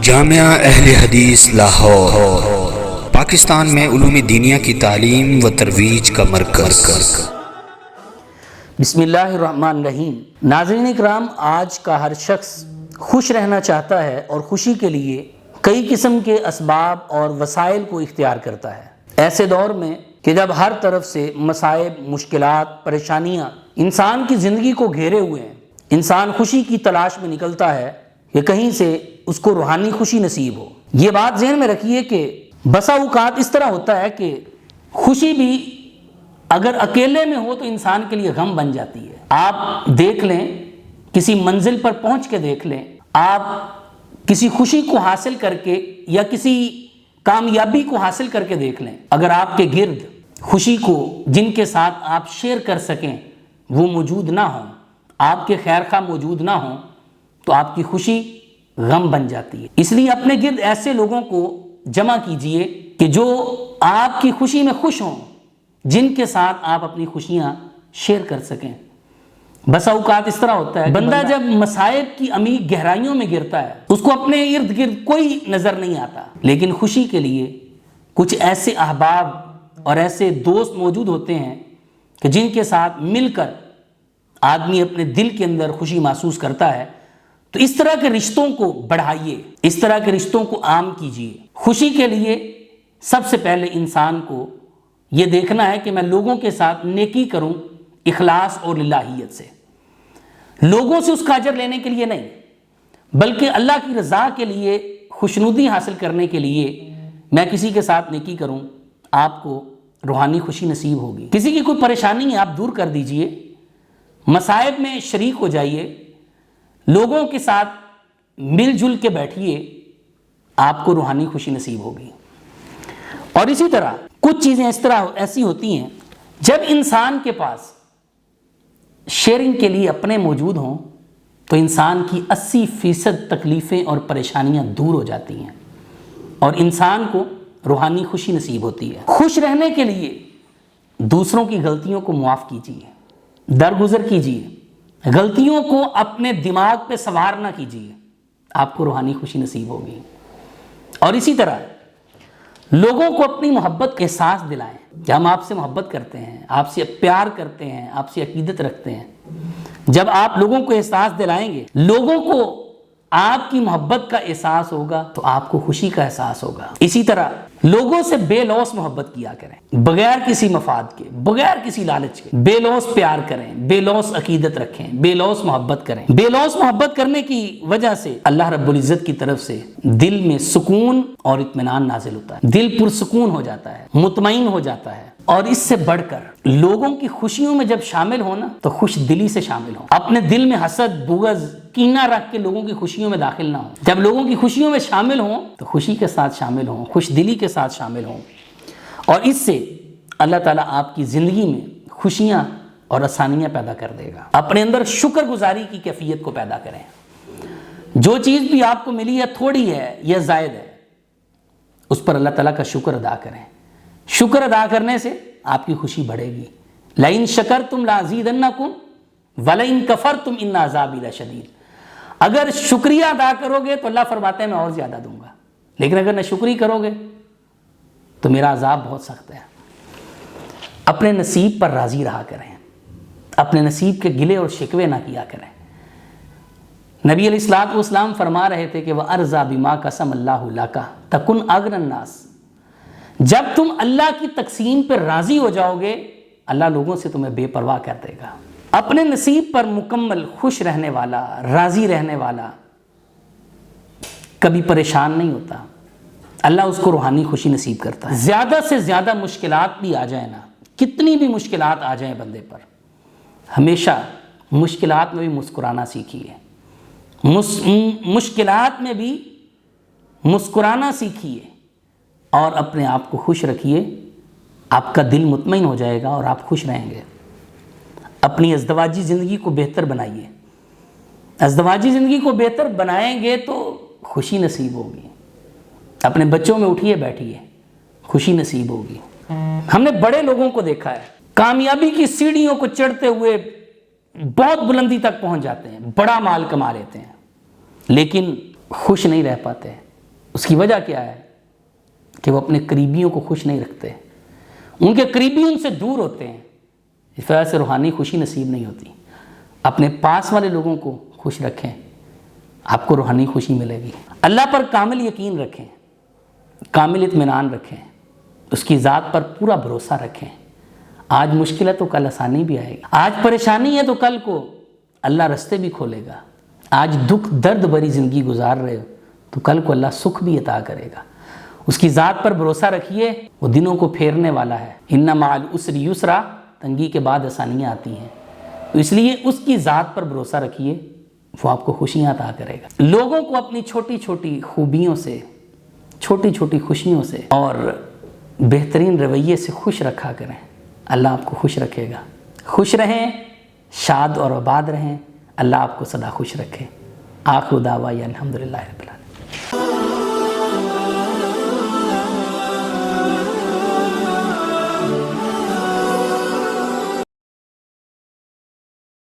جامعہ اہل حدیث لاہور پاکستان میں علوم دینیہ کی تعلیم و ترویج کا مرکز۔ بسم اللہ الرحمن الرحیم۔ ناظرین اکرام، آج کا ہر شخص خوش رہنا چاہتا ہے اور خوشی کے لیے کئی قسم کے اسباب اور وسائل کو اختیار کرتا ہے۔ ایسے دور میں کہ جب ہر طرف سے مصائب، مشکلات، پریشانیاں انسان کی زندگی کو گھیرے ہوئے ہیں، انسان خوشی کی تلاش میں نکلتا ہے کہ کہیں سے اس کو روحانی خوشی نصیب ہو۔ یہ بات ذہن میں رکھیے کہ بسا اوقات اس طرح ہوتا ہے کہ خوشی بھی اگر اکیلے میں ہو تو انسان کے لیے غم بن جاتی ہے۔ آپ دیکھ لیں، کسی منزل پر پہنچ کے دیکھ لیں، آپ کسی خوشی کو حاصل کر کے یا کسی کامیابی کو حاصل کر کے دیکھ لیں، اگر آپ کے گرد خوشی کو جن کے ساتھ آپ شیئر کر سکیں وہ موجود نہ ہوں، آپ کے خیر خواہ موجود نہ ہوں، تو آپ کی خوشی غم بن جاتی ہے۔ اس لیے اپنے گرد ایسے لوگوں کو جمع کیجئے کہ جو آپ کی خوشی میں خوش ہوں، جن کے ساتھ آپ اپنی خوشیاں شیئر کر سکیں۔ بسا اوقات اس طرح ہوتا ہے، بندہ جب مصائب کی عمیق گہرائیوں میں گرتا ہے، اس کو اپنے ارد گرد کوئی نظر نہیں آتا، لیکن خوشی کے لیے کچھ ایسے احباب اور ایسے دوست موجود ہوتے ہیں کہ جن کے ساتھ مل کر آدمی اپنے دل کے اندر خوشی محسوس کرتا ہے۔ تو اس طرح کے رشتوں کو بڑھائیے، اس طرح کے رشتوں کو عام کیجیے۔ خوشی کے لیے سب سے پہلے انسان کو یہ دیکھنا ہے کہ میں لوگوں کے ساتھ نیکی کروں، اخلاص اور للہیت سے، لوگوں سے اس کا اجر لینے کے لیے نہیں، بلکہ اللہ کی رضا کے لیے، خوشنودی حاصل کرنے کے لیے میں کسی کے ساتھ نیکی کروں، آپ کو روحانی خوشی نصیب ہوگی۔ کسی کی کوئی پریشانی ہے آپ دور کر دیجئے، مصائب میں شریک ہو جائیے، لوگوں کے ساتھ مل جل کے بیٹھیے، آپ کو روحانی خوشی نصیب ہوگی۔ اور اسی طرح کچھ چیزیں اس طرح ایسی ہوتی ہیں، جب انسان کے پاس شیئرنگ کے لیے اپنے موجود ہوں تو انسان کی 80% تکلیفیں اور پریشانیاں دور ہو جاتی ہیں اور انسان کو روحانی خوشی نصیب ہوتی ہے۔ خوش رہنے کے لیے دوسروں کی غلطیوں کو معاف کیجیے، درگزر کیجیے، غلطیوں کو اپنے دماغ پہ سوار نہ کیجیے، آپ کو روحانی خوشی نصیب ہوگی۔ اور اسی طرح لوگوں کو اپنی محبت کا احساس دلائیں کہ ہم آپ سے محبت کرتے ہیں، آپ سے پیار کرتے ہیں، آپ سے عقیدت رکھتے ہیں۔ جب آپ لوگوں کو احساس دلائیں گے، لوگوں کو آپ کی محبت کا احساس ہوگا تو آپ کو خوشی کا احساس ہوگا۔ اسی طرح لوگوں سے بے لوث محبت کیا کریں، بغیر کسی مفاد کے، بغیر کسی لالچ کے، بے لوث پیار کریں، بے لوث عقیدت رکھیں، بے لوث محبت کریں۔ بے لوث محبت کرنے کی وجہ سے اللہ رب العزت کی طرف سے دل میں سکون اور اطمینان نازل ہوتا ہے، دل پرسکون ہو جاتا ہے، مطمئن ہو جاتا ہے۔ اور اس سے بڑھ کر لوگوں کی خوشیوں میں جب شامل ہونا تو خوش دلی سے شامل ہوں، اپنے دل میں حسد، بغض، کینہ رکھ کے لوگوں کی خوشیوں میں داخل نہ ہوں۔ جب لوگوں کی خوشیوں میں شامل ہوں تو خوشی کے ساتھ شامل ہوں، خوش دلی کے ساتھ شامل ہوں، اور اس سے اللہ تعالیٰ آپ کی زندگی میں خوشیاں اور آسانیاں پیدا کر دے گا۔ اپنے اندر شکر گزاری کی کیفیت کو پیدا کریں۔ جو چیز بھی آپ کو ملی ہے، تھوڑی ہے یا زائد ہے، اس پر اللہ تعالیٰ کا شکر ادا کریں۔ شکر ادا کرنے سے آپ کی خوشی بڑھے گی۔ لَإِن شَكَرْتُمْ لَأَزِيدَنَّكُمْ وَلَئِن كَفَرْتُمْ إِنَّ عَذَابِي لَشَدِيدٌ۔ اگر شکریہ ادا کرو گے تو اللہ فرماتے ہیں میں اور زیادہ دوں گا، لیکن اگر ناشکری کرو گے تو میرا عذاب بہت سخت ہے۔ اپنے نصیب پر راضی رہا کریں، اپنے نصیب کے گلے اور شکوے نہ کیا کریں۔ نبی علیہ الصلوۃ والسلام فرما رہے تھے کہ وَأَرْضَىٰ بِمَا قَسَمَ اللَّهُ لَكَ تَكُنْ أَغْنَى النَّاسِ۔ جب تم اللہ کی تقسیم پر راضی ہو جاؤ گے، اللہ لوگوں سے تمہیں بے پرواہ کر دے گا۔ اپنے نصیب پر مکمل خوش رہنے والا، راضی رہنے والا کبھی پریشان نہیں ہوتا، اللہ اس کو روحانی خوشی نصیب کرتا ہے۔ زیادہ سے زیادہ مشکلات بھی آ جائیں نا، کتنی بھی مشکلات آ جائیں بندے پر، ہمیشہ مشکلات میں بھی مسکرانا سیکھیے، مشکلات میں بھی مسکرانا سیکھیے اور اپنے آپ کو خوش رکھیے، آپ کا دل مطمئن ہو جائے گا اور آپ خوش رہیں گے۔ اپنی ازدواجی زندگی کو بہتر بنائیے، ازدواجی زندگی کو بہتر بنائیں گے تو خوشی نصیب ہوگی۔ اپنے بچوں میں اٹھیے بیٹھیے، خوشی نصیب ہوگی۔ ہم نے بڑے لوگوں کو دیکھا ہے، کامیابی کی سیڑھیوں کو چڑھتے ہوئے بہت بلندی تک پہنچ جاتے ہیں، بڑا مال کما لیتے ہیں، لیکن خوش نہیں رہ پاتے، اس کی وجہ کیا ہے کہ وہ اپنے قریبیوں کو خوش نہیں رکھتے، ان کے قریبی ان سے دور ہوتے ہیں، اس وجہ سے روحانی خوشی نصیب نہیں ہوتی۔ اپنے پاس والے لوگوں کو خوش رکھیں، آپ کو روحانی خوشی ملے گی۔ اللہ پر کامل یقین رکھیں، کامل اطمینان رکھیں، اس کی ذات پر پورا بھروسہ رکھیں۔ آج مشکل ہے تو کل آسانی بھی آئے گی، آج پریشانی ہے تو کل کو اللہ رستے بھی کھولے گا، آج دکھ درد بھری زندگی گزار رہے ہو تو کل کو اللہ سکھ بھی عطا کرے گا۔ اس کی ذات پر بھروسہ رکھیے، وہ دنوں کو پھیرنے والا ہے۔ ان مع العسر یسرا، تنگی کے بعد آسانیاں آتی ہیں، تو اس لیے اس کی ذات پر بھروسہ رکھیے، وہ آپ کو خوشیاں عطا کرے گا۔ لوگوں کو اپنی چھوٹی چھوٹی خوبیوں سے، چھوٹی چھوٹی خوشیوں سے اور بہترین رویے سے خوش رکھا کریں، اللہ آپ کو خوش رکھے گا۔ خوش رہیں، شاد اور آباد رہیں، اللہ آپ کو سدا خوش رکھے۔ آخر دعوانا الحمدللہ رب العالمین۔